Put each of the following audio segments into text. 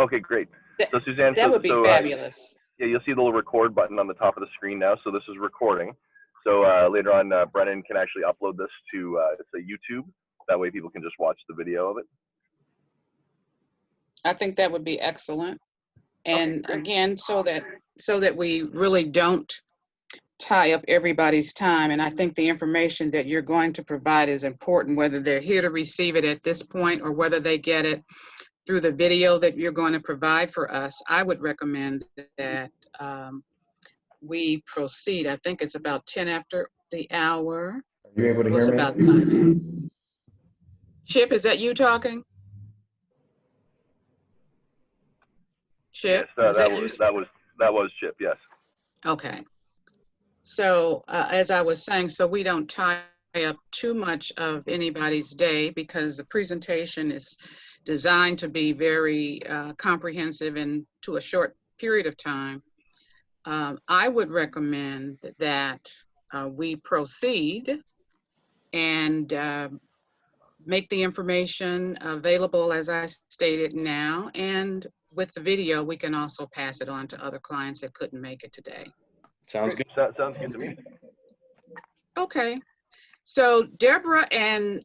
Okay, great. That, So Suzanne, that would be fabulous. yeah, you'll see the little record button on the top of the screen now. So this is recording. So later on, Brennan can actually upload this to say YouTube. That way people can just watch the video of it. I think that would be excellent. Okay, And great. again, so that we really don't tie up everybody's time. And I think the information that you're going to provide is important, whether they're here to receive it at this point or whether they get it through the video that you're going to provide for us. I would recommend that we proceed. I think it's about 10 after the hour. Are you able to hear It's me? about 5. Chip, is that you talking? Chip, Yes, is that you? that was Chip. Yes. Okay. So as I was saying, so we don't tie up too much of anybody's day because the presentation is designed to be very comprehensive and to a short period of time. I would recommend that we proceed and make the information available as I stated now, and with the video, we can also pass it on to other clients that couldn't make it today. Sounds good. Sounds good to me. Okay, so Deborah and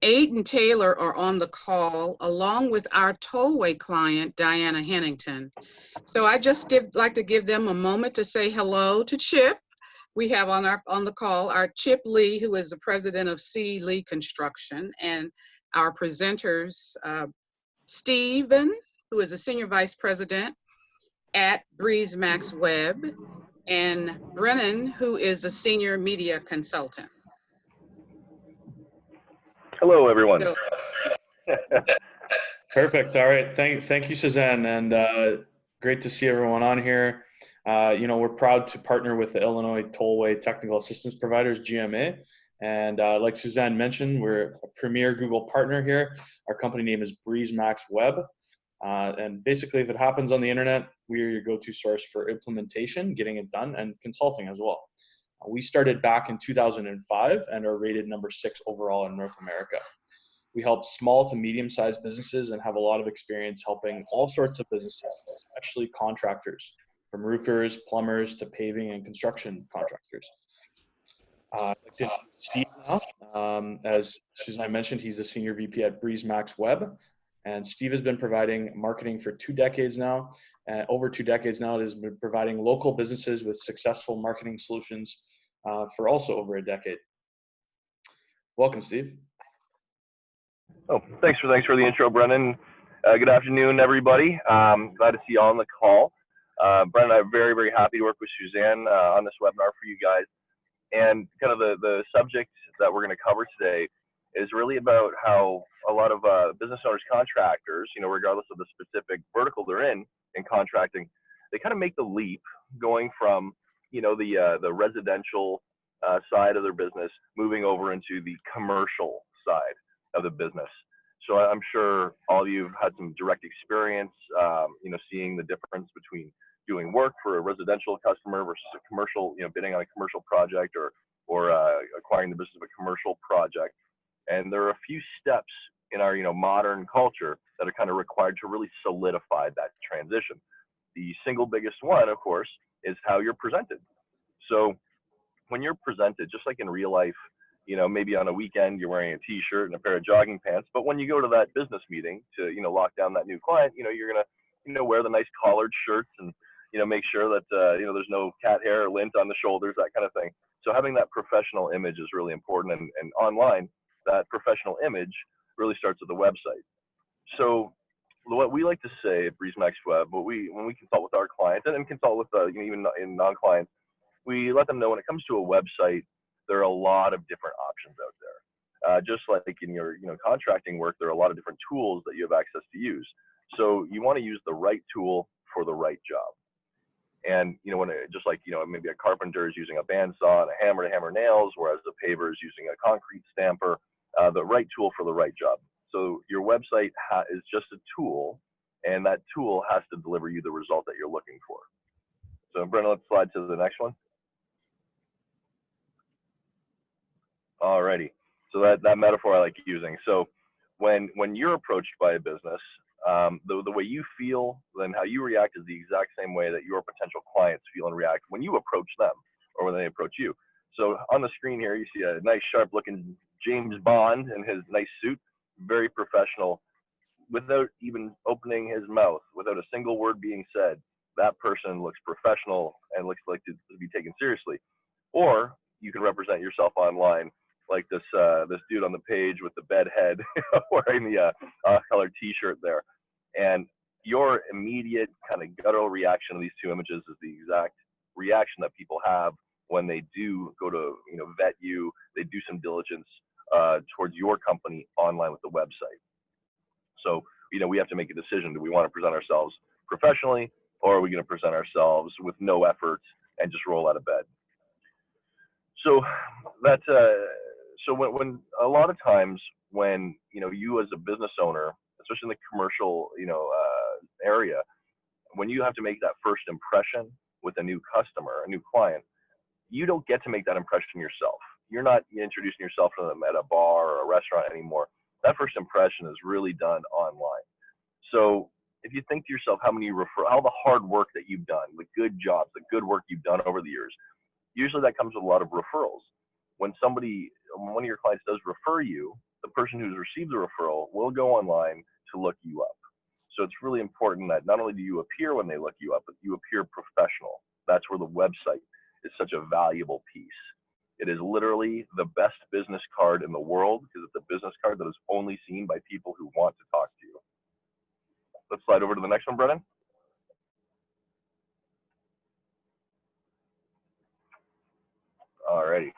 Aiden Taylor are on the call along with our tollway client, Diana Hennington. So I just like to give them a moment to say hello to Chip. We have on the call our Chip Lee, who is the president of C. Lee Construction, and our presenters, Stephen, who is the senior vice president at BreezeMaxWeb, and Brennan, who is a senior media consultant. Hello, everyone. So, Perfect. All right. Thank you, Suzanne, and great to see everyone on here. We're proud to partner with the Illinois Tollway Technical Assistance Providers, GMA. And like Suzanne mentioned, we're a premier Google partner here. Our company name is BreezeMaxWeb. And basically, if it happens on the internet, we are your go-to source for implementation, getting it done, and consulting as well. We started back in 2005 and are rated number 6 overall in North America. We help small to medium-sized businesses and have a lot of experience helping all sorts of businesses, especially contractors, from roofers, plumbers, to paving and construction contractors. I'd like to introduce Steve now. As Suzanne mentioned, he's a senior VP at BreezeMaxWeb. And Steve has been providing marketing for 2 decades now. Over 2 decades now, it has been providing local businesses with successful marketing solutions for also over a decade. Welcome, Steve. Oh, thanks for the intro, Brennan. Good afternoon, everybody. Glad to see you all on the call. Brennan and I are very, very happy to work with Suzanne on this webinar for you guys. And kind of the subject that we're going to cover today is really about how a lot of business owners, contractors, regardless of the specific vertical they're in contracting, they kind of make the leap going from, the residential side of their business, moving over into the commercial side of the business. So I'm sure all of you have had some direct experience, seeing the difference between doing work for a residential customer versus a commercial, bidding on a commercial project or acquiring the business of a commercial project. And there are a few steps in our, modern culture that are kind of required to really solidify that transition. The single biggest one, of course, is how you're presented. So when you're presented, just like in real life, maybe on a weekend you're wearing a t-shirt and a pair of jogging pants, but when you go to that business meeting to, lock down that new client, you're gonna, wear the nice collared shirts and, make sure that, there's no cat hair or lint on the shoulders, that kind of thing. So having that professional image is really important, and online, that professional image really starts with the website. So what we like to say at BreezeMaxWeb, when we consult with our clients and consult with even in non-clients, we let them know when it comes to a website, there are a lot of different options out there. Just like in your contracting work, there are a lot of different tools that you have access to use. So you want to use the right tool for the right job. And maybe a carpenter is using a bandsaw and a hammer to hammer nails, whereas the paver is using a concrete stamper. The right tool for the right job. So your website is just a tool, and that tool has to deliver you the result that you're looking for. So Brennan, let's slide to the next one. Alrighty. So that metaphor I like using. So when you're approached by a business, The way you feel, then how you react is the exact same way that your potential clients feel and react when you approach them or when they approach you. So on the screen here, you see a nice, sharp-looking James Bond in his nice suit, very professional, without even opening his mouth, without a single word being said. That person looks professional and looks like to be taken seriously. Or you can represent yourself online like this dude on the page with the bed head wearing the colored t-shirt there. And your immediate kind of guttural reaction to these two images is the exact reaction that people have when they do go to, vet you, they do some diligence towards your company online with the website. So, we have to make a decision. Do we want to present ourselves professionally, or are we going to present ourselves with no effort and just roll out of bed? So that, so when a lot of times when, you as a business owner, especially in the commercial, area, when you have to make that first impression with a new customer, a new client, you don't get to make that impression yourself. You're not introducing yourself to them at a bar or a restaurant anymore. That first impression is really done online. So if you think to yourself how the hard work that you've done, the good jobs, the good work you've done over the years, usually that comes with a lot of referrals. When one of your clients does refer you, the person who's received the referral will go online to look you up. So it's really important that not only do you appear when they look you up, but you appear professional. That's where the website is such a valuable piece. It is literally the best business card in the world because it's a business card that is only seen by people who want to talk to you. Let's slide over to the next one, Brennan. Alrighty.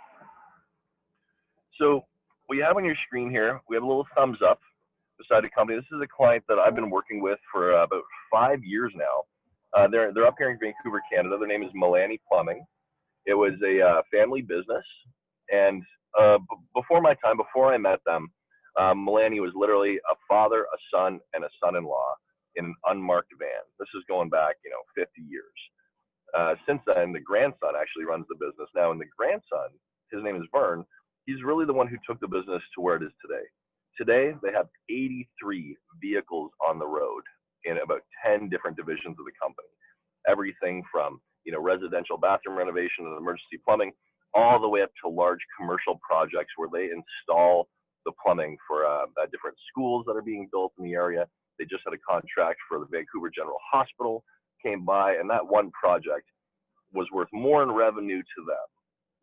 So what you have on your screen here, we have a little thumbs up beside a company. This is a client that I've been working with for about 5 years now. They're up here in Vancouver, Canada. Their name is Milani Plumbing. It was a family business, and before my time, before I met them, Milani was literally a father, a son, and a son-in-law in an unmarked van. This is going back, 50 years. Since then, the grandson actually runs the business now, and the grandson, his name is Vern, he's really the one who took the business to where it is today. Today, they have 83 vehicles on the road in about 10 different divisions of the company. Everything from, residential bathroom renovation and emergency plumbing, all the way up to large commercial projects where they install the plumbing for different schools that are being built in the area. They just had a contract for the Vancouver General Hospital, came by, and that one project was worth more in revenue to them,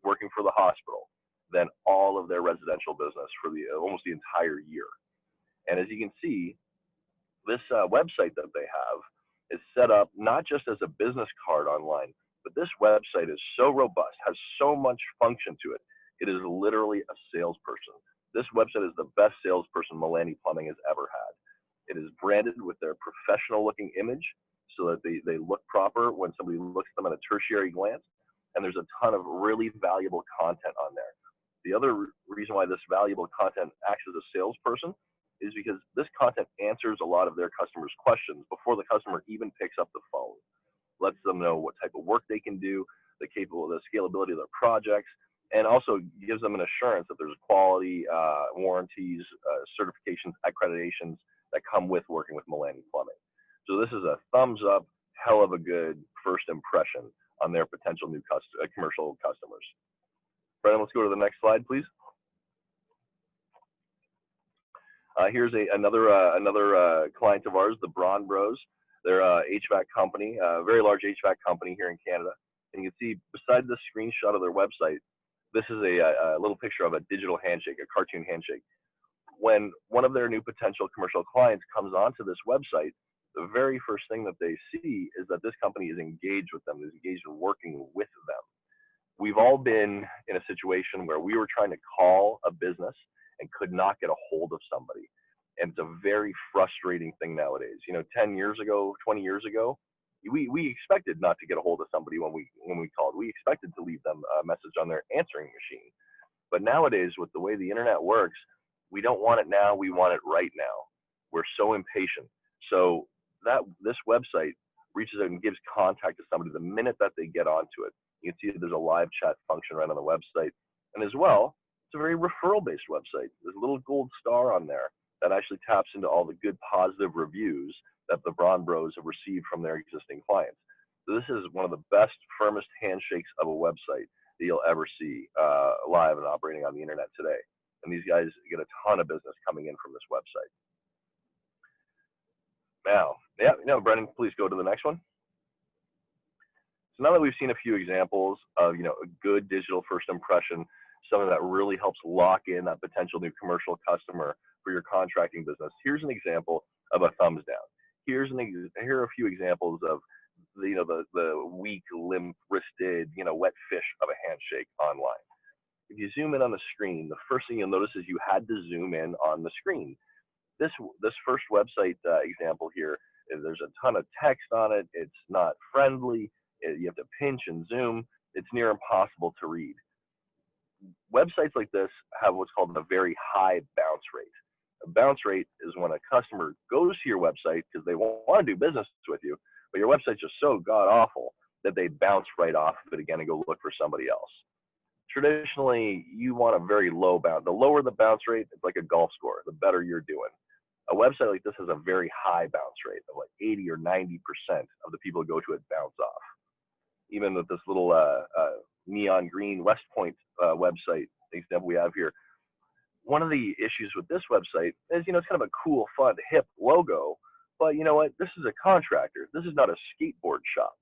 working for the hospital, than all of their residential business for almost the entire year. And as you can see, this website that they have is set up not just as a business card online, but this website is so robust, has so much function to it. It is literally a salesperson. This website is the best salesperson Milani Plumbing has ever had. It is branded with their professional looking image so that they look proper when somebody looks at them at a tertiary glance. And there's a ton of really valuable content on there. The other reason why this valuable content acts as a salesperson is because this content answers a lot of their customers' questions before the customer even picks up the phone. Lets them know what type of work they can do, the scalability of their projects, and also gives them an assurance that there's quality, warranties, certifications, accreditations that come with working with Milani Plumbing. So this is a thumbs up, hell of a good first impression on their potential new commercial customers. Brendan, let's go to the next slide, please. Here's another client of ours, the Braun Bros. They're a HVAC company, a very large HVAC company here in Canada. And you can see beside the screenshot of their website, this is a little picture of a digital handshake, a cartoon handshake. When one of their new potential commercial clients comes onto this website, the very first thing that they see is that this company is engaged with them, is engaged in working with them. We've all been in a situation where we were trying to call a business and could not get a hold of somebody. And it's a very frustrating thing nowadays. 10 years ago, 20 years ago, we expected not to get a hold of somebody when we called. We expected to leave them a message on their answering machine. But nowadays, with the way the internet works, we don't want it now, we want it right now. We're so impatient. So this website reaches out and gives contact to somebody the minute that they get onto it. You can see that there's a live chat function right on the website. And as well, it's a very referral-based website. There's a little gold star on there that actually taps into all the good positive reviews that the Braun Bros have received from their existing clients. So this is one of the best, firmest handshakes of a website that you'll ever see live and operating on the internet today. And these guys get a ton of business coming in from this website. Now, Brendan, please go to the next one. So now that we've seen a few examples of, a good digital first impression, something that really helps lock in that potential new commercial customer for your contracting business, here's an example of a thumbs down. Here are a few examples of the weak, limp-wristed, wet fish of a handshake online. If you zoom in on the screen, the first thing you'll notice is you had to zoom in on the screen. This first website example here, there's a ton of text on it. It's not friendly. You have to pinch and zoom. It's near impossible to read. Websites like this have what's called a very high bounce rate. A bounce rate is when a customer goes to your website because they want to do business with you, but your website's just so god awful that they bounce right off of it again and go look for somebody else. Traditionally, you want a very low bounce. The lower the bounce rate, it's like a golf score, the better you're doing. A website like this has a very high bounce rate of like 80 or 90% of the people who go to it bounce off. Even with this little neon green West Point website example we have here, one of the issues with this website is, it's kind of a cool, fun, hip logo, but you know what? This is a contractor. This is not a skateboard shop.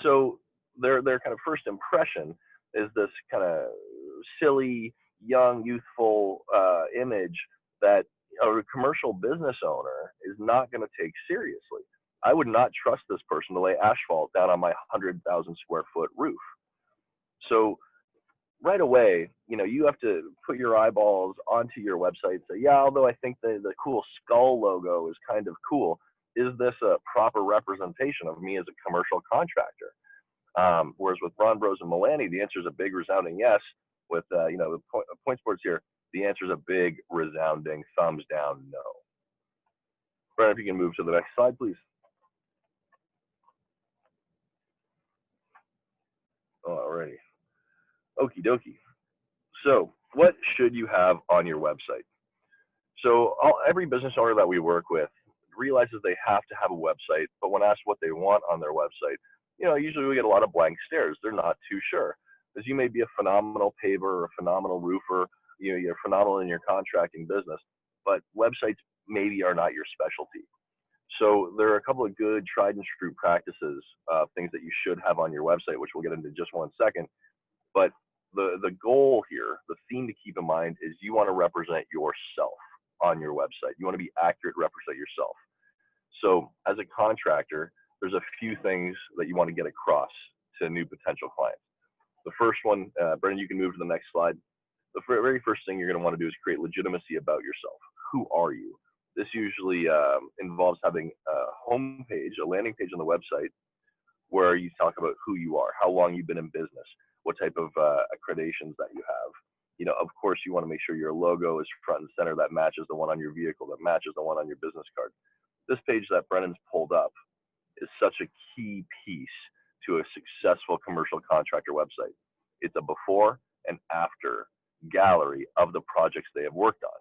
So their kind of first impression is this kind of silly, young, youthful image that a commercial business owner is not going to take seriously. I would not trust this person to lay asphalt down on my 100,000 square foot roof. So right away, you have to put your eyeballs onto your website and say, yeah, although I think the cool skull logo is kind of cool, is this a proper representation of me as a commercial contractor? Whereas with Braun Bros and Milani, the answer is a big resounding yes. With the point sports here, the answer is a big resounding thumbs down no. Brian, if you can move to the next slide, please. Alrighty. Okie dokie. So what should you have on your website? So every business owner that we work with realizes they have to have a website, but when asked what they want on their website, usually we get a lot of blank stares. They're not too sure. Because you may be a phenomenal paver or a phenomenal roofer, you're phenomenal in your contracting business, but websites maybe are not your specialty. So there are a couple of good tried and true practices, things that you should have on your website, which we'll get into just one second. But the goal here, the theme to keep in mind is you want to represent yourself on your website. You want to be accurate, represent yourself. So as a contractor, there's a few things that you want to get across to new potential clients. The first one, Brendan, you can move to the next slide. The very first thing you're going to want to do is create legitimacy about yourself. Who are you? This usually involves having a home page, a landing page on the website where you talk about who you are, how long you've been in business, what type of accreditations that you have. Of course, you want to make sure your logo is front and center, that matches the one on your vehicle, that matches the one on your business card. This page that Brendan's pulled up is such a key piece to a successful commercial contractor website. It's a before and after gallery of the projects they have worked on.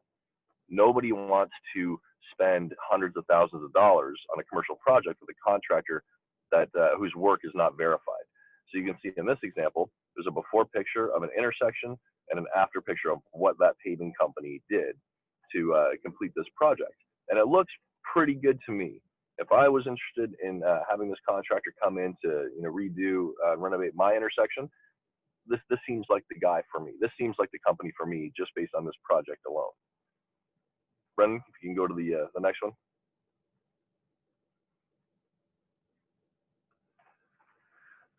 Nobody wants to spend hundreds of thousands of dollars on a commercial project with a contractor that whose work is not verified. So you can see in this example, there's a before picture of an intersection and an after picture of what that paving company did to complete this project. And it looks pretty good to me. If I was interested in having this contractor come in to redo, renovate my intersection, this seems like the guy for me. This seems like the company for me just based on this project alone. Brendan, if you can go to the next one.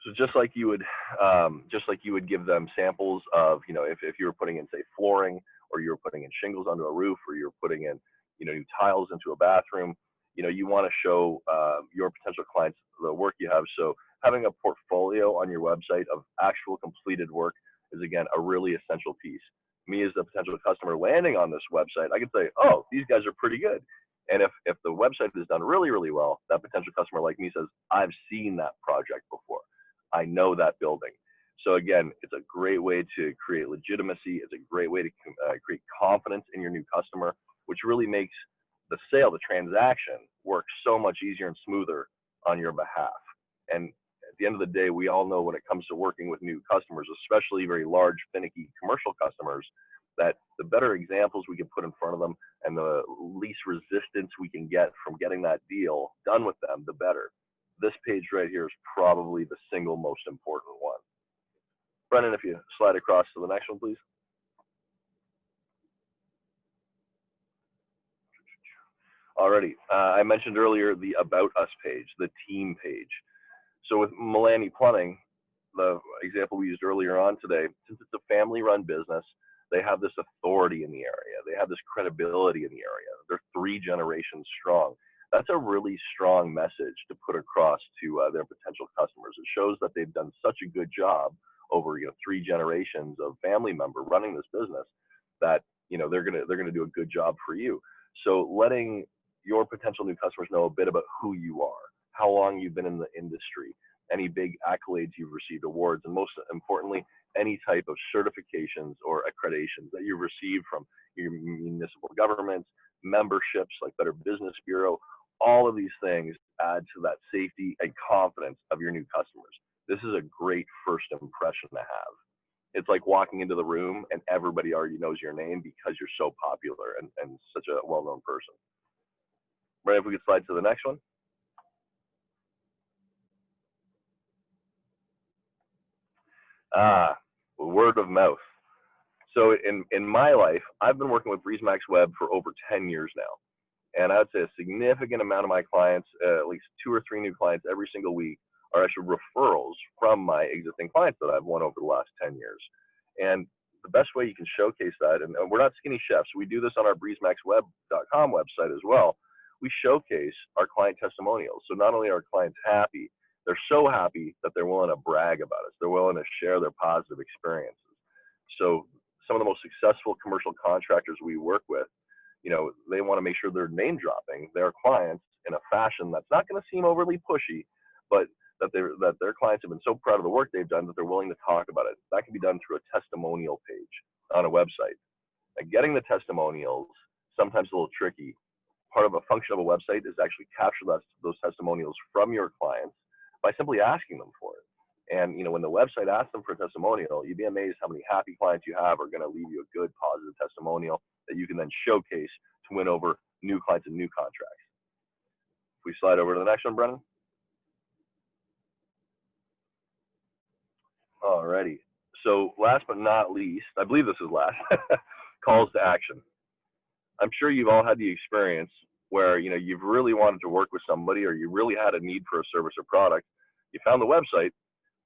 So just like you would give them samples of, if you were putting in, say, flooring, or you were putting in shingles onto a roof, or you were putting in, new tiles into a bathroom, you want to show your potential clients the work you have. So having a portfolio on your website of actual completed work is, again, a really essential piece. Me as a potential customer landing on this website, I can say, oh, these guys are pretty good. And if the website is done really, really well, that potential customer like me says, I've seen that project before. I know that building. So again, it's a great way to create legitimacy. It's a great way to create confidence in your new customer, which really makes the sale, the transaction, work so much easier and smoother on your behalf. And at the end of the day, we all know when it comes to working with new customers, especially very large, finicky commercial customers, that the better examples we can put in front of them and the least resistance we can get from getting that deal done with them, the better. This page right here is probably the single most important one. Brendan, if you slide across to the next one, please. Alrighty, I mentioned earlier the About Us page, the team page. So with Milani Plumbing, the example we used earlier on today, since it's a family-run business, they have this authority in the area. They have this credibility in the area. They're 3 generations strong. That's a really strong message to put across to their potential customers. It shows that they've done such a good job over 3 generations of family member running this business that they're gonna do a good job for you. So letting your potential new customers know a bit about who you are, how long you've been in the industry, any big accolades you've received, awards, and most importantly, any type of certifications or accreditations that you've received from your municipal governments, memberships like Better Business Bureau. All of these things add to that safety and confidence of your new customers. This is a great first impression to have. It's like walking into the room and everybody already knows your name because you're so popular and such a well-known person. Right, if we could slide to the next one. Word of mouth. So in my life, I've been working with BreezeMaxWeb for over 10 years now. And I would say a significant amount of my clients, at least 2 or 3 new clients every single week, are actually referrals from my existing clients that I've won over the last 10 years. And the best way you can showcase that, and we're not skinny chefs, we do this on our BreezeMaxWeb.com website as well. We showcase our client testimonials. So not only are clients happy, they're so happy that they're willing to brag about us. They're willing to share their positive experiences. So some of the most successful commercial contractors we work with, they want to make sure they're name dropping their clients in a fashion that's not going to seem overly pushy, but that their clients have been so proud of the work they've done that they're willing to talk about it. That can be done through a testimonial page on a website. And getting the testimonials, sometimes a little tricky. Part of a function of a website is actually capture those testimonials from your clients by simply asking them for it. And when the website asks them for a testimonial, you'd be amazed how many happy clients you have are going to leave you a good positive testimonial that you can then showcase to win over new clients and new contracts. If we slide over to the next one, Brennan. Alrighty. So last but not least, I believe this is last, calls to action. I'm sure you've all had the experience where you've really wanted to work with somebody, or you really had a need for a service or product. You found the website,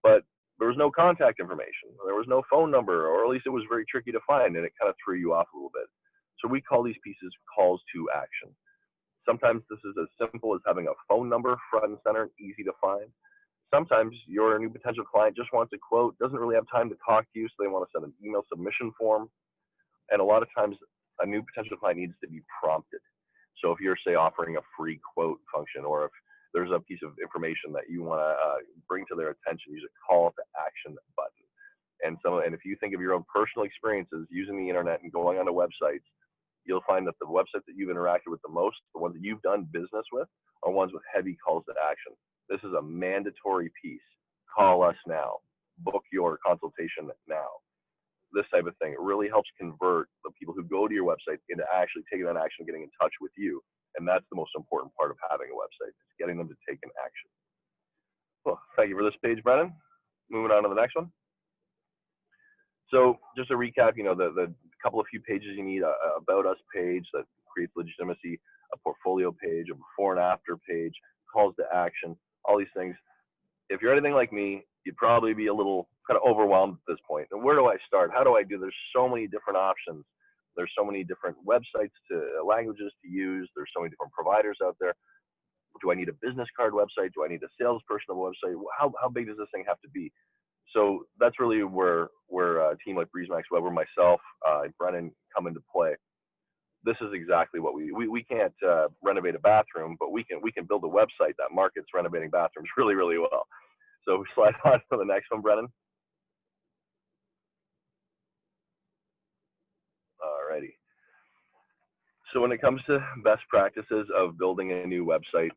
but there was no contact information. There was no phone number, or at least it was very tricky to find, and it kind of threw you off a little bit. So we call these pieces calls to action. Sometimes this is as simple as having a phone number front and center, easy to find. Sometimes your new potential client just wants a quote, doesn't really have time to talk to you, so they want to send an email submission form. And a lot of times a new potential client needs to be prompted. So if you're, say, offering a free quote function, or if there's a piece of information that you want to bring to their attention, use a call to action button. And if you think of your own personal experiences using the internet and going onto websites, you'll find that the websites that you've interacted with the most, the ones that you've done business with, are ones with heavy calls to action. This is a mandatory piece. Call us now. Book your consultation now. This type of thing. It really helps convert the people who go to your website into actually taking that action, getting in touch with you. And that's the most important part of having a website, is getting them to take an action. Well, thank you for this page, Brennan. Moving on to the next one. So just to recap, the couple of few pages you need: a About Us page that creates legitimacy, a portfolio page, a before and after page, calls to action, all these things. If you're anything like me, you'd probably be a little kind of overwhelmed at this point. And where do I start? How do I do? There's so many different options. There's so many different websites languages to use. There's so many different providers out there. Do I need a business card website? Do I need a salesperson of a website? How big does this thing have to be? So that's really where a team like BreezeMaxWeb, or myself, Brennan, come into play. This is exactly what we can't renovate a bathroom, but we can build a website that markets renovating bathrooms really, really well. So we slide on to the next one, Brennan. Alrighty. So when it comes to best practices of building a new website,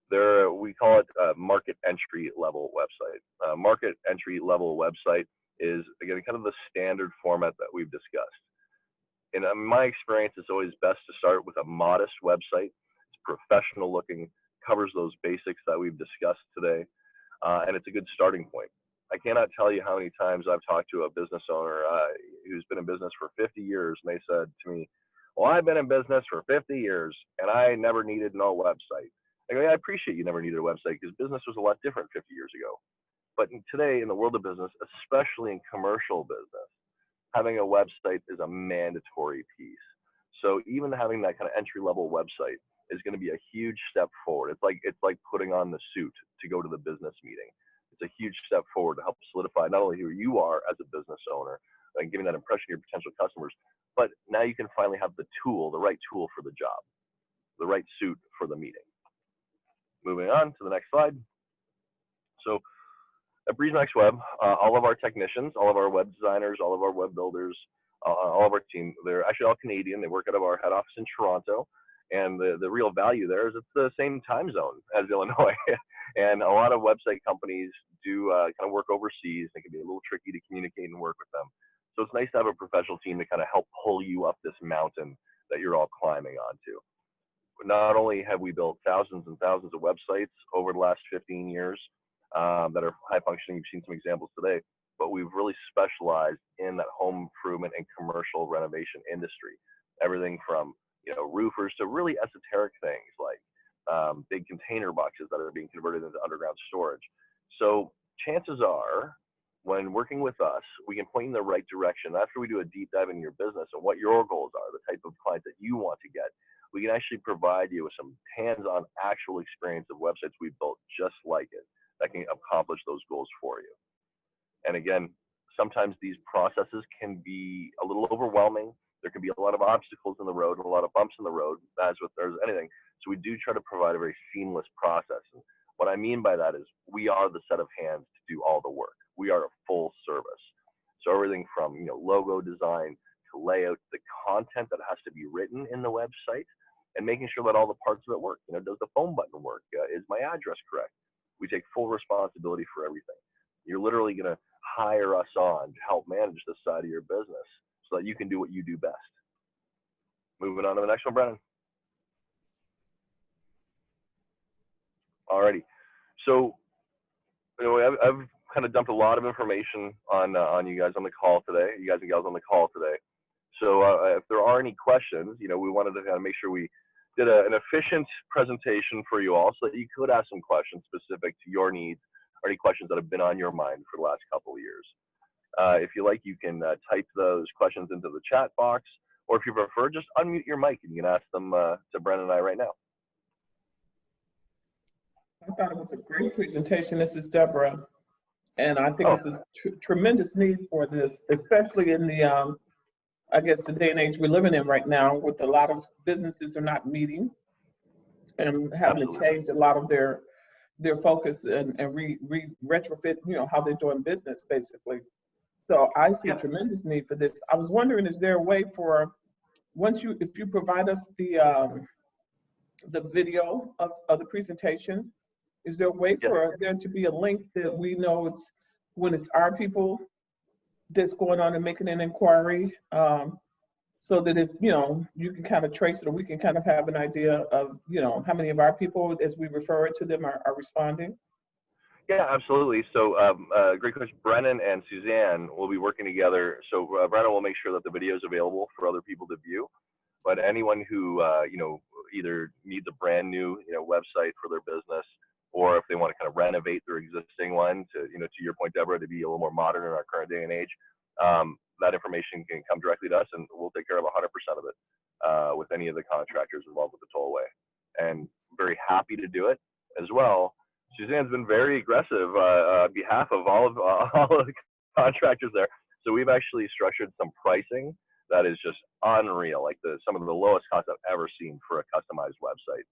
we call it a market entry level website. Market entry level website is, again, kind of the standard format that we've discussed. In my experience, it's always best to start with a modest website. It's professional looking, covers those basics that we've discussed today, and it's a good starting point. I cannot tell you how many times I've talked to a business owner who's been in business for 50 years, and they said to me, well, I've been in business for 50 years, and I never needed no website. I go, yeah, I appreciate you never needed a website because business was a lot different 50 years ago. But today, in the world of business, especially in commercial business, having a website is a mandatory piece. So even having that kind of entry-level website is going to be a huge step forward. It's like putting on the suit to go to the business meeting. It's a huge step forward to help solidify not only who you are as a business owner and giving that impression to your potential customers, but now you can finally have the tool, the right tool for the job, the right suit for the meeting. Moving on to the next slide. So at BreezeMaxWeb, all of our technicians, all of our web designers, all of our web builders, all of our team, they're actually all Canadian. They work out of our head office in Toronto. And the real value there is it's the same time zone as Illinois. And a lot of website companies do kind of work overseas. It can be a little tricky to communicate and work with them. So it's nice to have a professional team to kind of help pull you up this mountain that you're all climbing onto. Not only have we built thousands and thousands of websites over the last 15 years that are high functioning, you've seen some examples today, but we've really specialized in that home improvement and commercial renovation industry. Everything from roofers to really esoteric things like big container boxes that are being converted into underground storage. So chances are, when working with us, we can point in the right direction. After we do a deep dive into your business and what your goals are, the type of clients that you want to get, we can actually provide you with some hands-on actual experience of websites we've built just like it that can accomplish those goals for you. And again, sometimes these processes can be a little overwhelming. There can be a lot of obstacles in the road and a lot of bumps in the road, as with there's anything. So we do try to provide a very seamless process. And what I mean by that is we are the set of hands to do all the work. We are a full service. So everything from logo design to layout, the content that has to be written in the website, and making sure that all the parts of it work. Does the phone button work? Is my address correct? We take full responsibility for everything. You're literally going to hire us on to help manage this side of your business so that you can do what you do best. Moving on to the next one, Brennan. Alrighty. So, I've kind of dumped a lot of information on you guys on the call today, you guys and gals on the call today. So if there are any questions, we wanted to kind of make sure we did an efficient presentation for you all so that you could ask some questions specific to your needs or any questions that have been on your mind for the last couple of years. If you like, you can type those questions into the chat box, or if you prefer, just unmute your mic and you can ask them to Brennan and I right now. I thought it was a great presentation. This is Deborah, and I think this is tremendous need for this, especially in the, I guess, the day and age we're living in right now, with a lot of businesses are not meeting and having to change a lot of their focus and retrofit, how they're doing business, basically. So I see a tremendous need for this. I was wondering, is there a way for, if you provide us the video of the presentation, is there a way for there to be a link that we know it's when it's our people that's going on and making an inquiry, so that if you can kind of trace it, or we can kind of have an idea of how many of our people, as we refer it to them, are responding? Yeah, absolutely. So great question. Brennan and Suzanne will be working together. So Brennan will make sure that the video is available for other people to view. But anyone who either needs a brand new website for their business, or if they want to kind of renovate their existing one to to your point, Deborah, to be a little more modern in our current day and age, that information can come directly to us, and we'll take care of 100% of it with any of the contractors involved with the tollway. And very happy to do it as well. Suzanne's been very aggressive on behalf of all of the contractors there. So we've actually structured some pricing that is just unreal, like some of the lowest costs I've ever seen for a customized website.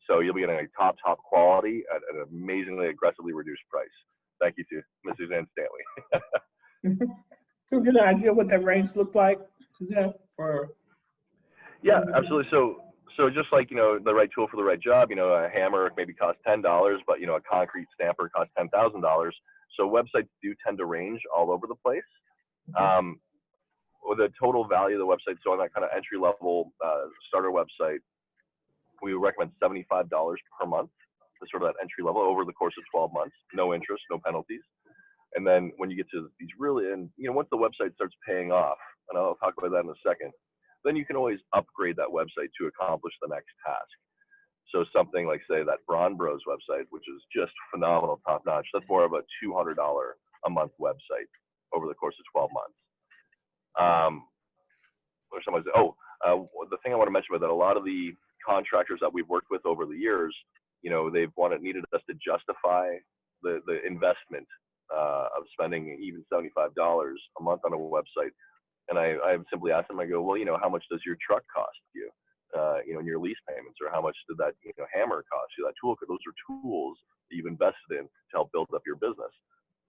So you'll be getting a top quality at an amazingly aggressively reduced price. Thank you to Ms. Suzanne Stanley. To get an idea what that range looked like, Suzanne? Yeah, absolutely. So just like, the right tool for the right job, a hammer maybe costs $10, but, a concrete stamper costs $10,000. So websites do tend to range all over the place. With the total value of the website, so on that kind of entry level starter website, we would recommend $75 per month to sort of that entry level over the course of 12 months, no interest, no penalties. And then when you get to these really, and once the website starts paying off, and I'll talk about that in a second, then you can always upgrade that website to accomplish the next task. So something like, say, that Braun Bros website, which is just phenomenal, top notch, that's more of a $200 a month website over the course of 12 months. Or somebody said, the thing I want to mention about that, a lot of the contractors that we've worked with over the years, they've needed us to justify the investment of spending even $75 a month on a website. And I simply asked them, I go, well, how much does your truck cost you? And your lease payments, or how much did that hammer cost you? That tool, those are tools that you've invested in to help build up your business.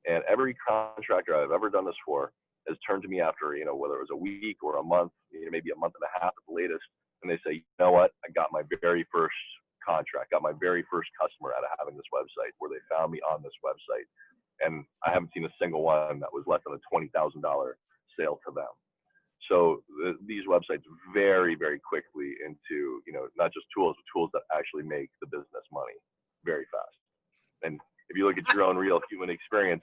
And every contractor I've ever done this for has turned to me after, whether it was a week or a month, maybe a month and a half at the latest, and they say, you know what, I got my very first contract, got my very first customer out of having this website, where they found me on this website. And I haven't seen a single one that was less than a $20,000 sale to them. So these websites very, very quickly into, not just tools, but tools that actually make the business money very fast. And if you look at your own real human experience,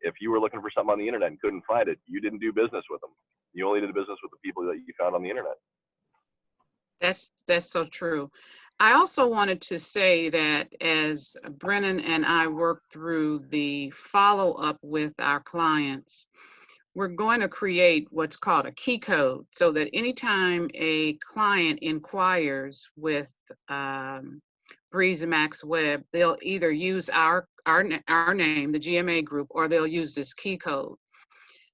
if you were looking for something on the internet and couldn't find it, you didn't do business with them. You only did business with the people that you found on the internet. That's so true. I also wanted to say that as Brennan and I work through the follow-up with our clients, we're going to create what's called a key code, so that anytime a client inquires with BreezeMaxWeb, they'll either use our name, the GMA group, or they'll use this key code.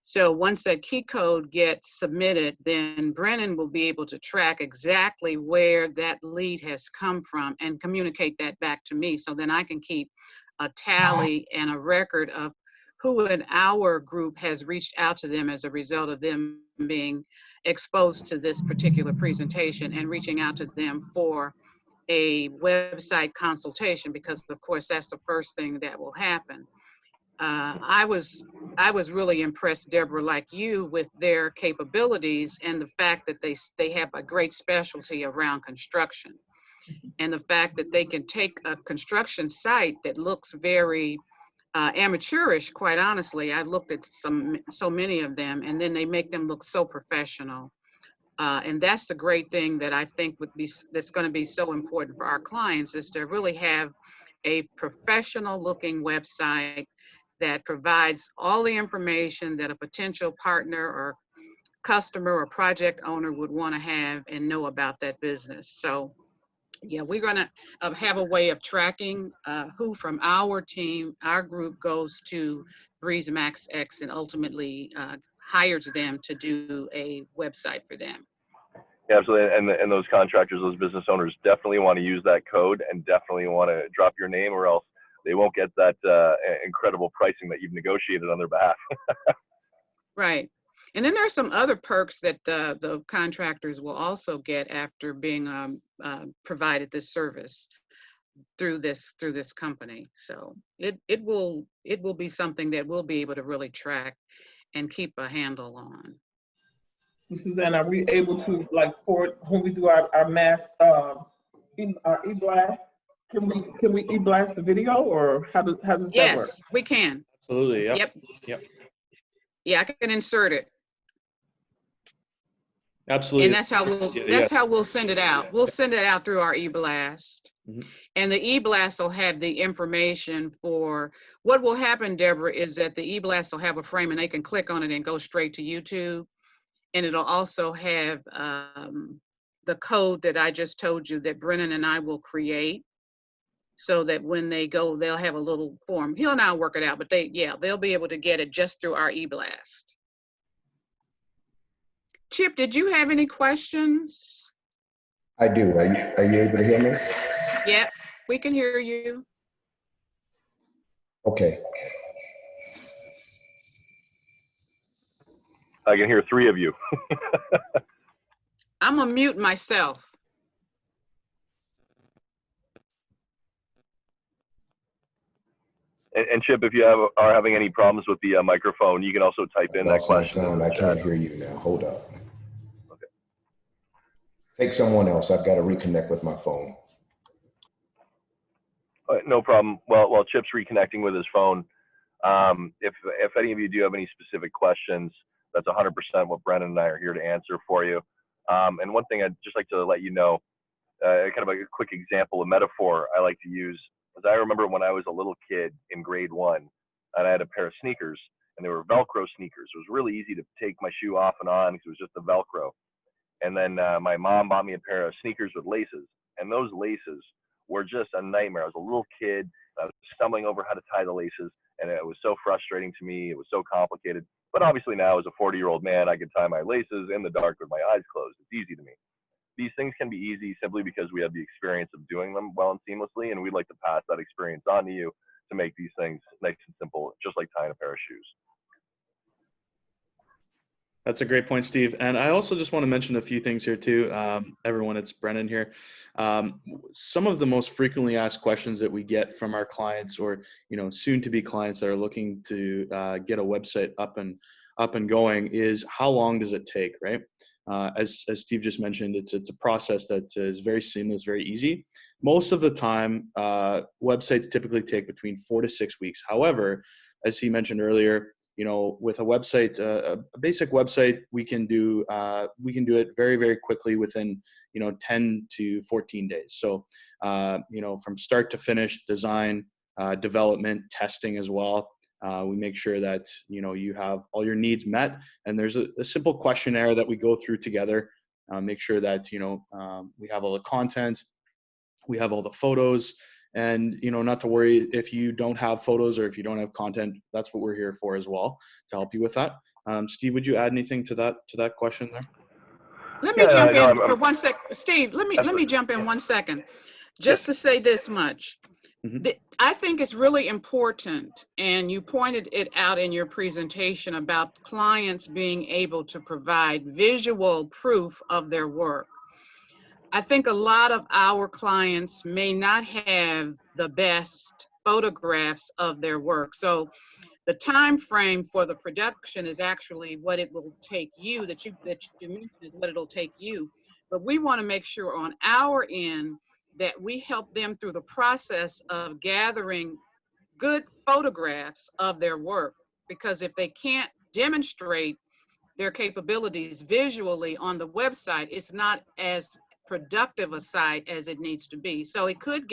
So once that key code gets submitted, then Brennan will be able to track exactly where that lead has come from and communicate that back to me. So then I can keep a tally and a record of who in our group has reached out to them as a result of them being exposed to this particular presentation and reaching out to them for a website consultation, because of course that's the first thing that will happen. I was really impressed, Deborah, like you, with their capabilities and the fact that they have a great specialty around construction, and the fact that they can take a construction site that looks very amateurish, quite honestly. I've looked at so many of them, and then they make them look so professional. And that's the great thing that I think that's going to be so important for our clients, is to really have a professional looking website that provides all the information that a potential partner or customer or project owner would want to have and know about that business. So yeah, we're going to have a way of tracking who from our team, our group, goes to BreezeMaxX and ultimately hires them to do a website for them. Yeah, absolutely. And those contractors, those business owners definitely want to use that code, and definitely want to drop your name, or else they won't get that incredible pricing that you've negotiated on their behalf. Right. And then there are some other perks that the contractors will also get after being provided this service through this company. So it will be something that we'll be able to really track and keep a handle on. Suzanne, are we able to, like, when we do our mass our e-blast, can we e-blast the video, or how does that work? Yes, we can. Absolutely. Yep. Yeah, I can insert it. Absolutely. And that's how we'll send it out. We'll send it out through our e-blast. Mm-hmm. And the e-blast will have the information for what will happen, Deborah, is that the e-blast will have a frame and they can click on it and go straight to YouTube. And it'll also have the code that I just told you that Brennan and I will create, so that when they go, they'll have a little form. He'll now work it out, but they'll be able to get it just through our e-blast. Chip, did you have any questions? I do. Are you able to hear me? Yep, we can hear you. Okay. I can hear three of you. I'm gonna mute myself. And Chip, if you are having any problems with the microphone, you can also type in that Lost my question. sound. I can't hear you now. Hold up. Okay. Take someone else. I've got to reconnect with my phone. No problem. Well, while Chip's reconnecting with his phone, if any of you do have any specific questions, that's 100% what Brennan and I are here to answer for you. And one thing I'd just like to let you know, kind of a quick example, a metaphor I like to use, is I remember when I was a little kid in grade 1, and I had a pair of sneakers, and they were Velcro sneakers. It was really easy to take my shoe off and on because it was just the Velcro. And then my mom bought me a pair of sneakers with laces, and those laces were just a nightmare. I was a little kid. I was stumbling over how to tie the laces, and it was so frustrating to me. It was so complicated. But obviously now, as a 40-year-old man, I could tie my laces in the dark with my eyes closed. It's easy to me. These things can be easy simply because we have the experience of doing them well and seamlessly, and we'd like to pass that experience on to you to make these things nice and simple, just like tying a pair of shoes. That's a great point, Steve. And I also just want to mention a few things here too. Everyone, it's Brennan here. Some of the most frequently asked questions that we get from our clients, or soon-to-be clients that are looking to get a website up and going, is how long does it take, right? As Steve just mentioned, it's a process that is very seamless, very easy. Most of the time, websites typically take between 4 to 6 weeks. However, as he mentioned earlier, with a website, a basic website, we can do it very, very quickly within 10 to 14 days. So from start to finish, design, development, testing as well. We make sure that you have all your needs met, and there's a simple questionnaire that we go through together. Make sure that we have all the content, we have all the photos, and not to worry if you don't have photos or if you don't have content. That's what we're here for as well, to help you with that. Steve, would you add anything to that question there? Let me jump in for 1 sec. Steve, let me jump in 1 second, just to say this much. I think it's really important, and you pointed it out in your presentation, about clients being able to provide visual proof of their work. I think a lot of our clients may not have the best photographs of their work. So the time frame for the production is actually what it will take you, that you mentioned is what it'll take you. But we want to make sure on our end that we help them through the process of gathering good photographs of their work, because if they can't demonstrate their capabilities visually on the website, it's not as productive a site as it needs to be. So it could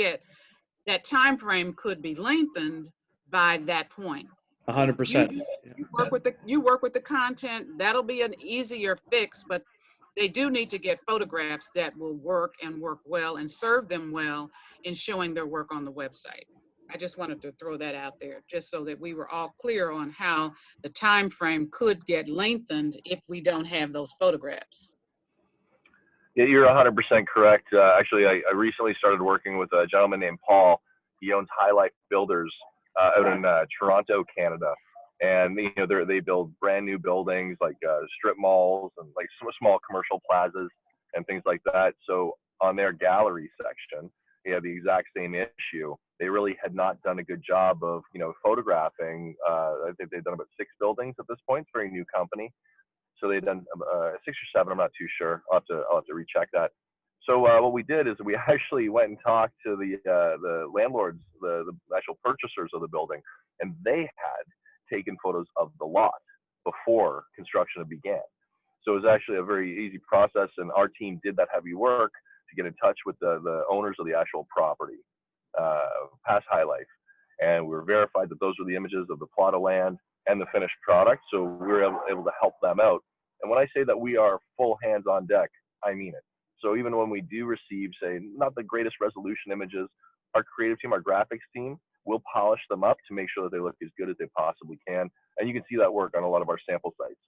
that time frame could be lengthened by that point. 100%. You work with the content. That'll be an easier fix, but they do need to get photographs that will work and work well and serve them well in showing their work on the website. I just wanted to throw that out there, just so that we were all clear on how the time frame could get lengthened if we don't have those photographs. Yeah, you're 100% correct. Actually, I recently started working with a gentleman named Paul. He owns High Life Builders out in Toronto, Canada. And they build brand new buildings like strip malls and like small commercial plazas and things like that. So on their gallery section, they have the exact same issue. They really had not done a good job of photographing. I think they've done about 6 buildings at this point. It's a very new company. So they've done 6 or 7. I'm not too sure. I'll have to recheck that. So what we did is we actually went and talked to the landlords, the actual purchasers of the building, and they had taken photos of the lot before construction began. So it was actually a very easy process, and our team did that heavy work to get in touch with the owners of the actual property, past High Life, and we were verified that those were the images of the plot of land and the finished product. So we were able to help them out. And when I say that we are full hands on deck, I mean it. So even when we do receive, say, not the greatest resolution images, our creative team, our graphics team, will polish them up to make sure that they look as good as they possibly can. And you can see that work on a lot of our sample sites.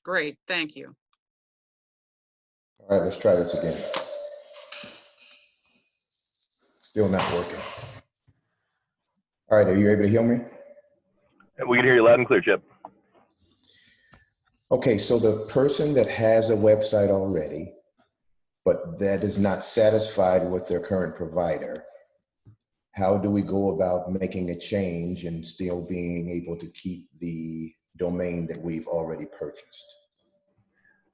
Great, thank you. All right, let's try this again. Still not working. All right, are you able to hear me? We can hear you loud and clear, Chip. Okay, so the person that has a website already, but that is not satisfied with their current provider, how do we go about making a change and still being able to keep the domain that we've already purchased?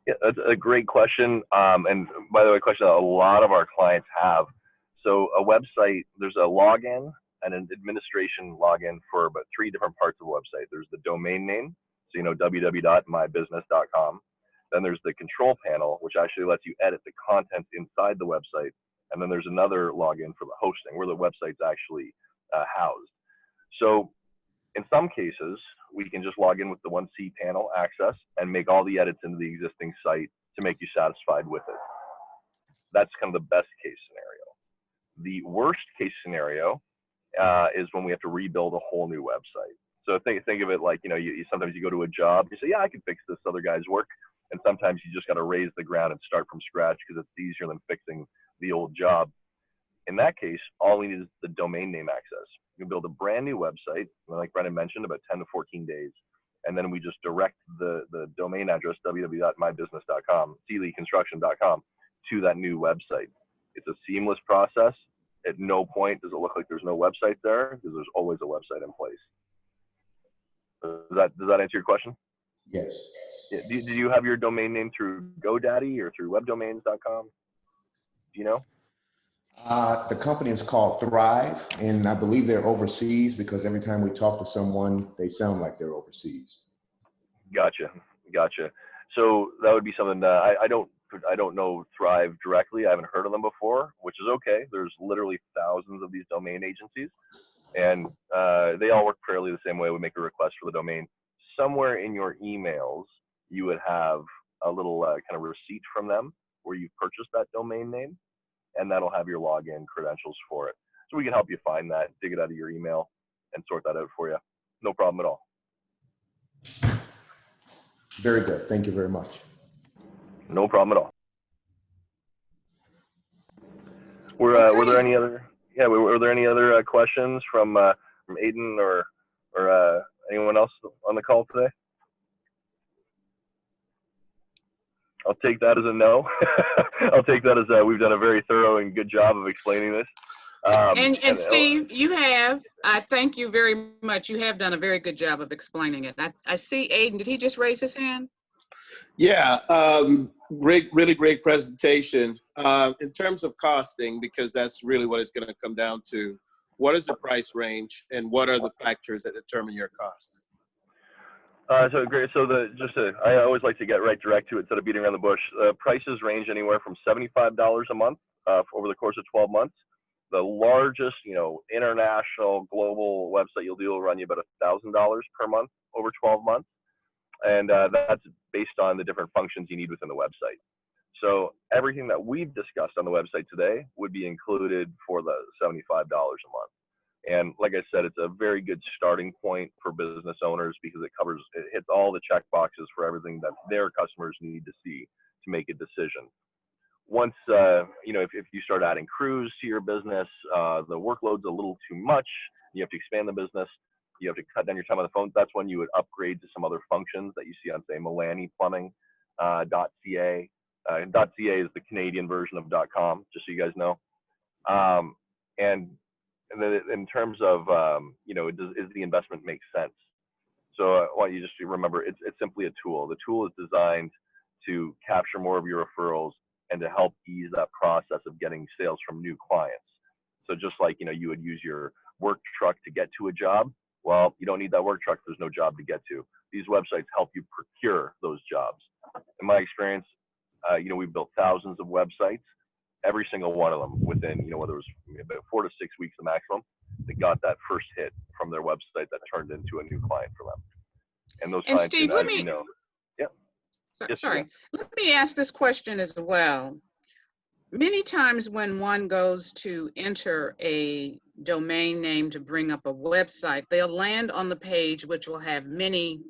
Yeah, that's a great question. And by the way, a question that a lot of our clients have. So a website, there's a login and an administration login for about 3 different parts of a website. There's the domain name, so www.mybusiness.com. Then there's the control panel, which actually lets you edit the content inside the website. And then there's another login for the hosting, where the website's actually housed. So in some cases, we can just log in with the 1C panel access and make all the edits into the existing site to make you satisfied with it. That's kind of the best case scenario. The worst case scenario is when we have to rebuild a whole new website. So think of it like, you sometimes you go to a job, you say, yeah, I can fix this other guy's work. And sometimes you just got to raise the ground and start from scratch because it's easier than fixing the old job. In that case, all we need is the domain name access. You can build a brand new website, like Brennan mentioned, about 10 to 14 days. And then we just direct the domain address, www.mybusiness.com, sealyconstruction.com, to that new website. It's a seamless process. At no point does it look like there's no website there, because there's always a website in place. Does that answer your question? Yes. Yeah. Do you have your domain name through GoDaddy or through webdomains.com? Do you know? The company is called Thrive, and I believe they're overseas because every time we talk to someone, they sound like they're overseas. Gotcha. So that would be something that I don't know Thrive directly. I haven't heard of them before, which is okay. There's literally thousands of these domain agencies, and they all work fairly the same way. We make a request for the domain. Somewhere in your emails, you would have a little kind of receipt from them where you purchased that domain name, and that'll have your login credentials for it. So we can help you find that, dig it out of your email, and sort that out for you. No problem at all. Very good. Thank you very much. No problem at all. Were there any other? Yeah, were there any other questions from Aiden or anyone else on the call today? I'll take that as a no. I'll take that as we've done a very thorough and good job of explaining this. And Steve, you have. I thank you very much. You have done a very good job of explaining it. I see Aiden. Did he just raise his hand? Yeah, really great presentation. In terms of costing, because that's really what it's going to come down to, what is the price range and what are the factors that determine your costs? So great. So I always like to get right direct to it instead of beating around the bush. Prices range anywhere from $75 a month over the course of 12 months. The largest, international global website you'll do will run you about $1,000 per month over 12 months. And that's based on the different functions you need within the website. So everything that we've discussed on the website today would be included for the $75 a month. And like I said, it's a very good starting point for business owners because it hits all the check boxes for everything that their customers need to see to make a decision. Once, if you start adding crews to your business, the workload's a little too much. You have to expand the business. You have to cut down your time on the phone. That's when you would upgrade to some other functions that you see on, say, Milani Plumbing, .ca. .ca is the Canadian version of .com, just so you guys know. And then in terms of, does the investment make sense? So I want you just to remember, it's simply a tool. The tool is designed to capture more of your referrals and to help ease that process of getting sales from new clients. So just like, you would use your work truck to get to a job, well, you don't need that work truck if there's no job to get to. These websites help you procure those jobs. In my experience, we've built thousands of websites. Every single one of them within, whether it was about 4 to 6 weeks the maximum, they got that first hit from their website that turned into a new client for them. And those clients, Steve, let me ask this question as well. Many times when one goes to enter a domain name to bring up a website, they'll land on the page which will have many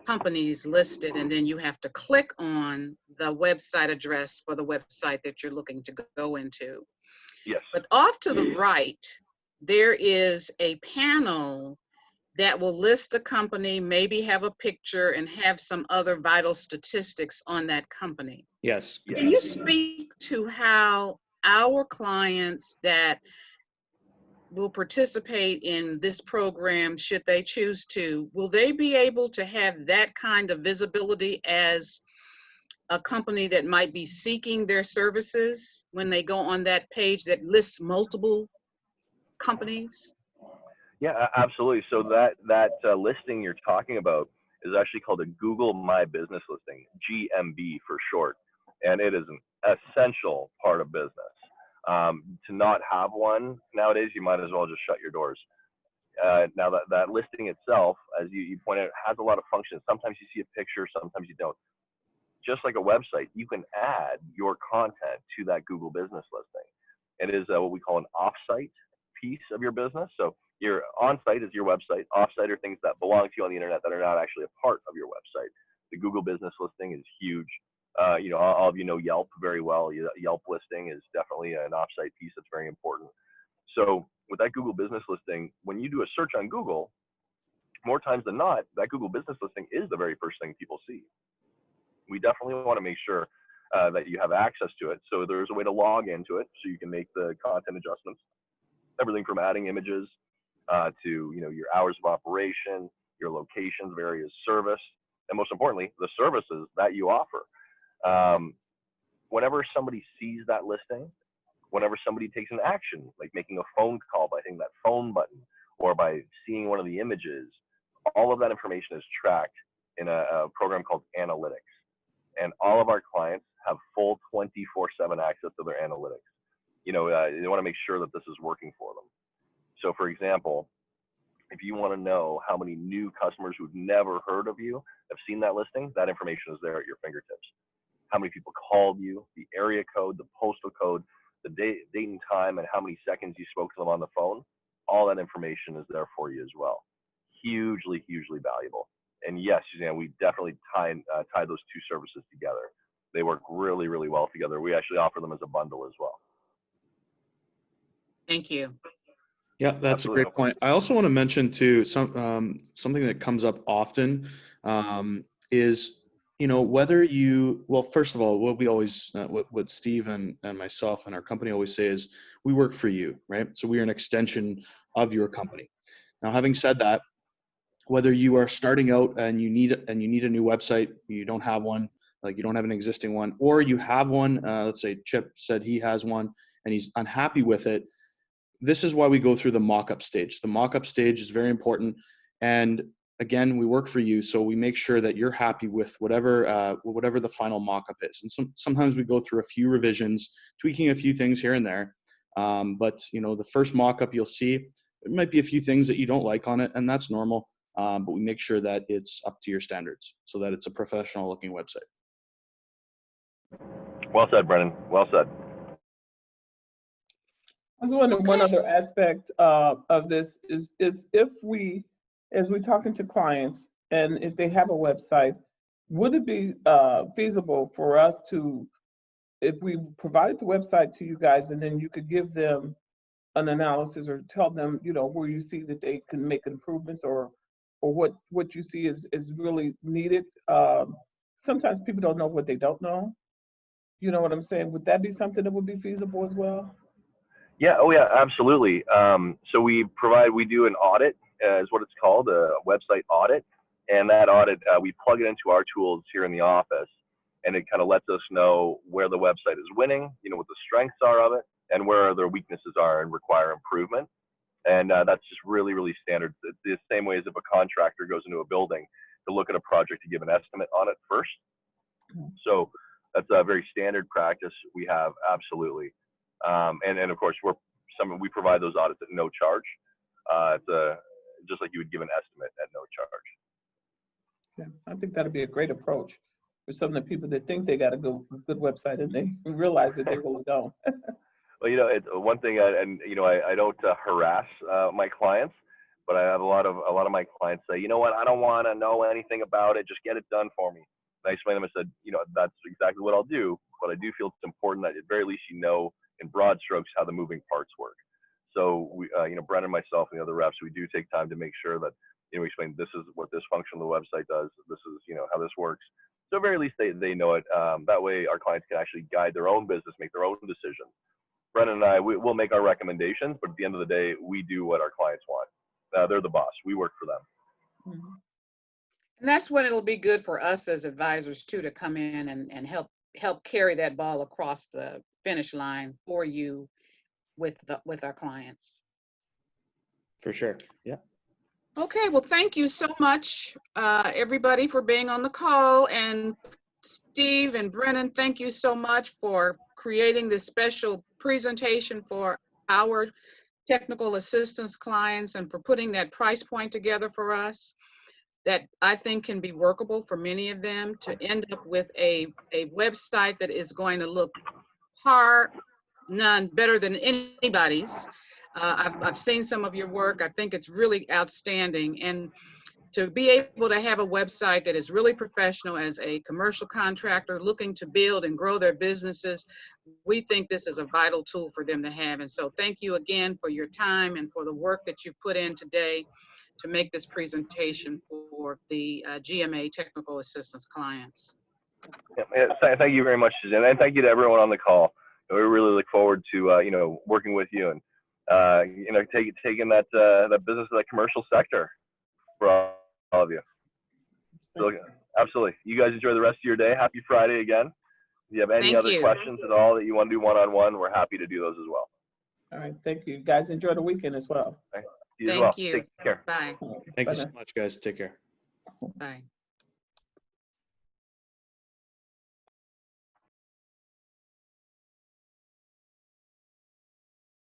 companies listed, and then you have to click on the website address for the website that you're looking to go into. Yes. But off to the right, there is a panel that will list the company, maybe have a picture and have some other vital statistics on that company. Yes. Can you speak to how our clients that will participate in this program, should they choose to, will they be able to have that kind of visibility as a company that might be seeking their services when they go on that page that lists multiple companies? Yeah, absolutely. So that listing you're talking about is actually called a Google My Business listing, GMB for short, and it is an essential part of business. To not have one nowadays, you might as well just shut your doors. Now that listing itself, as you pointed out, has a lot of functions. Sometimes you see a picture, sometimes you don't. Just like a website, you can add your content to that Google business listing. It is what we call an offsite piece of your business. So your on-site is your website. Off-site are things that belong to you on the internet that are not actually a part of your website. The Google business listing is huge. All of you know Yelp very well. Yelp listing is definitely an off-site piece that's very important. So with that Google business listing, when you do a search on Google, more times than not, that Google business listing is the very first thing people see. We definitely want to make sure that you have access to it. So there's a way to log into it so you can make the content adjustments. Everything from adding images to your hours of operation, your locations, various service, and most importantly, the services that you offer. Whenever somebody sees that listing, whenever somebody takes an action, like making a phone call by hitting that phone button or by seeing one of the images, all of that information is tracked in a program called Analytics. And all of our clients have full 24/7 access to their analytics. They want to make sure that this is working for them. So for example, if you want to know how many new customers who've never heard of you have seen that listing, that information is there at your fingertips. How many people called you, the area code, the postal code, the date and time, and how many seconds you spoke to them on the phone, all that information is there for you as well. Hugely, hugely valuable. And yes, Suzanne, we definitely tie those two services together. They work really, really well together. We actually offer them as a bundle as well. Thank you. Yeah, that's Absolutely. a great point. I also want to mention too something that comes up often is whether you, well, first of all, what we always what Steve and myself and our company always say is we work for you, right? So we are an extension of your company. Now, having said that, whether you are starting out and you need a new website, you don't have one, like you don't have an existing one, or you have one, let's say Chip said he has one and he's unhappy with it. This is why we go through the mock-up stage. The mock-up stage is very important. And again, we work for you, so we make sure that you're happy with whatever the final mock-up is. And sometimes we go through a few revisions, tweaking a few things here and there. But the first mock-up you'll see, there might be a few things that you don't like on it, and that's normal. But we make sure that it's up to your standards so that it's a professional looking website. Well said, Brennan. Well said. I was wondering one other aspect of this is if we, as we're talking to clients, and if they have a website, would it be feasible for us to, if we provided the website to you guys and then you could give them an analysis or tell them, where you see that they can make improvements or what you see is really needed. Sometimes people don't know what they don't know. You know what I'm saying? Would that be something that would be feasible as well? Yeah, oh yeah, absolutely. So we do an audit, is what it's called, a website audit. And that audit, we plug it into our tools here in the office, and it kind of lets us know where the website is winning, what the strengths are of it, and where their weaknesses are and require improvement. And that's just really, really standard. It's the same way as if a contractor goes into a building to look at a project to give an estimate on it first. So that's a very standard practice we have, absolutely. And of course, we provide those audits at no charge. It's just like you would give an estimate at no charge. Yeah, I think that'd be a great approach for some of the people that think they got a good website and they realize that they really don't. Well, it's one thing, I don't harass my clients, but I have a lot of my clients say, you know what, I don't want to know anything about it, just get it done for me. And I explained to them, I said, that's exactly what I'll do, but I do feel it's important that at very least in broad strokes how the moving parts work. So we, Brennan, myself, and the other reps, we do take time to make sure that we explain this is what this function of the website does. This is, how this works. So at the very least, they know it. That way our clients can actually guide their own business, make their own decisions. Brennan and I, we'll make our recommendations, but at the end of the day, we do what our clients want. They're the boss. We work for them. Mhm. And that's when it'll be good for us as advisors too, to come in and help carry that ball across the finish line for you with our clients. For sure. Yeah. Okay, well, thank you so much, everybody, for being on the call. And Steve and Brennan, thank you so much for creating this special presentation for our technical assistance clients and for putting that price point together for us that I think can be workable for many of them to end up with a website that is going to look none better than anybody's. I've seen some of your work. I think it's really outstanding. And to be able to have a website that is really professional as a commercial contractor looking to build and grow their businesses, we think this is a vital tool for them to have. And so thank you again for your time and for the work that you've put in today to make this presentation for the GMA technical assistance clients. Yeah, thank you very much, Suzanne, and thank you to everyone on the call. We really look forward to working with you and taking that business to that commercial sector for all of you. So absolutely, you guys enjoy the rest of your day. Happy Friday again. If you have any other questions at all that you want to do one-on-one, we're happy to do those as well. All right, thank you. Guys, enjoy the weekend as well. You as well. Thank you. Take care. Bye. Thank you so much, guys. Take care. Bye.